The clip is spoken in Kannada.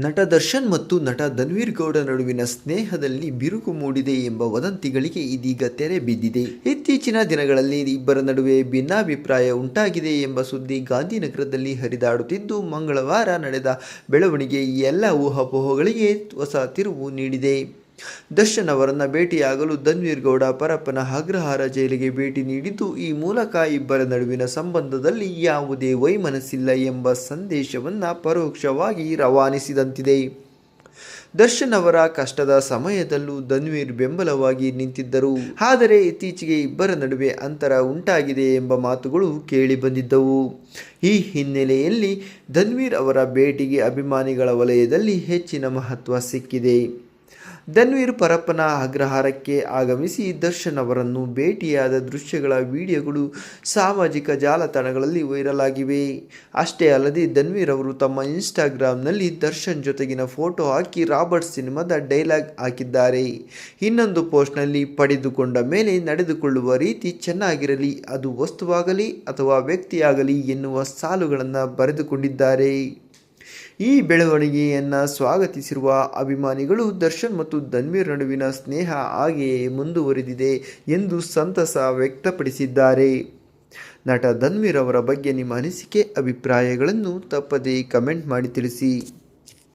ನಟ ದರ್ಶನ್ ಮತ್ತು ನಟ ಧನ್ವೀರ್ ಗೌಡ ನಡುವಿನ ಸ್ನೇಹದಲ್ಲಿ ಬಿರುಕು ಮೂಡಿದೆ ಎಂಬ ವದಂತಿಗಳಿಗೆ ಇದೀಗ ತೆರೆ ಬಿದ್ದಿದೆ. ಇತ್ತೀಚಿನ ದಿನಗಳಲ್ಲಿ ಇಬ್ಬರ ನಡುವೆ ಭಿನ್ನಾಭಿಪ್ರಾಯ ಉಂಟಾಗಿದೆ ಎಂಬ ಸುದ್ದಿ ಗಾಂಧಿನಗರದಲ್ಲಿ ಹರಿದಾಡುತ್ತಿದ್ದು, ಮಂಗಳವಾರ ನಡೆದ ಬೆಳವಣಿಗೆ ಈ ಎಲ್ಲ ಊಹಾಪೋಹಗಳಿಗೆ ಹೊಸ ತಿರುವು ನೀಡಿದೆ. ದರ್ಶನ್ ಅವರನ್ನ ಭೇಟಿಯಾಗಲು ಧನ್ವೀರ್ ಗೌಡ ಪರಪ್ಪನ ಅಗ್ರಹಾರ ಜೈಲಿಗೆ ಭೇಟಿ ನೀಡಿದ್ದು, ಈ ಮೂಲಕ ಇಬ್ಬರ ನಡುವಿನ ಸಂಬಂಧದಲ್ಲಿ ಯಾವುದೇ ವೈಮನಸ್ಸಿಲ್ಲ ಎಂಬ ಸಂದೇಶವನ್ನು ಪರೋಕ್ಷವಾಗಿ ರವಾನಿಸಿದಂತಿದೆ. ದರ್ಶನ್ ಅವರ ಕಷ್ಟದ ಸಮಯದಲ್ಲೂ ಧನ್ವೀರ್ ಬೆಂಬಲವಾಗಿ ನಿಂತಿದ್ದರು. ಆದರೆ ಇತ್ತೀಚೆಗೆ ಇಬ್ಬರ ನಡುವೆ ಅಂತರ ಉಂಟಾಗಿದೆ ಎಂಬ ಮಾತುಗಳು ಕೇಳಿಬಂದಿದ್ದವು. ಈ ಹಿನ್ನೆಲೆಯಲ್ಲಿ ಧನ್ವೀರ್ ಅವರ ಭೇಟಿಗೆ ಅಭಿಮಾನಿಗಳ ವಲಯದಲ್ಲಿ ಹೆಚ್ಚಿನ ಮಹತ್ವ ಸಿಕ್ಕಿದೆ. ಧನ್ವೀರ್ ಪರಪ್ಪನ ಅಗ್ರಹಾರಕ್ಕೆ ಆಗಮಿಸಿ ದರ್ಶನ್ ಅವರನ್ನು ಭೇಟಿಯಾದ ದೃಶ್ಯಗಳ ವಿಡಿಯೋಗಳು ಸಾಮಾಜಿಕ ಜಾಲತಾಣಗಳಲ್ಲಿ ವೈರಲ್ ಆಗಿವೆ. ಅಷ್ಟೇ ಅಲ್ಲದೆ ಧನ್ವೀರ್ ಅವರು ತಮ್ಮ ಇನ್ಸ್ಟಾಗ್ರಾಂನಲ್ಲಿ ದರ್ಶನ್ ಜೊತೆಗಿನ ಫೋಟೋ ಹಾಕಿ ರಾಬರ್ಟ್ ಸಿನಿಮಾದ ಡೈಲಾಗ್ ಹಾಕಿದ್ದಾರೆ. ಇನ್ನೊಂದು ಪೋಸ್ಟ್ನಲ್ಲಿ ಪಡೆದುಕೊಂಡ ಮೇಲೆ ನಡೆದುಕೊಳ್ಳುವ ರೀತಿ ಚೆನ್ನಾಗಿರಲಿ, ಅದು ವಸ್ತುವಾಗಲಿ ಅಥವಾ ವ್ಯಕ್ತಿಯಾಗಲಿ ಎನ್ನುವ ಸಾಲುಗಳನ್ನು ಬರೆದುಕೊಂಡಿದ್ದಾರೆ. ಈ ಬೆಳವಣಿಗೆಯನ್ನು ಸ್ವಾಗತಿಸಿರುವ ಅಭಿಮಾನಿಗಳು ದರ್ಶನ್ ಮತ್ತು ಧನ್ವೀರ್ ನಡುವಿನ ಸ್ನೇಹ ಹಾಗೆಯೇ ಮುಂದುವರಿದಿದೆ ಎಂದು ಸಂತಸ ವ್ಯಕ್ತಪಡಿಸಿದ್ದಾರೆ. ನಟ ಧನ್ವೀರ್ ಅವರ ಬಗ್ಗೆ ನಿಮ್ಮ ಅನಿಸಿಕೆ, ಅಭಿಪ್ರಾಯಗಳನ್ನು ತಪ್ಪದೇ ಕಮೆಂಟ್ ಮಾಡಿ ತಿಳಿಸಿ.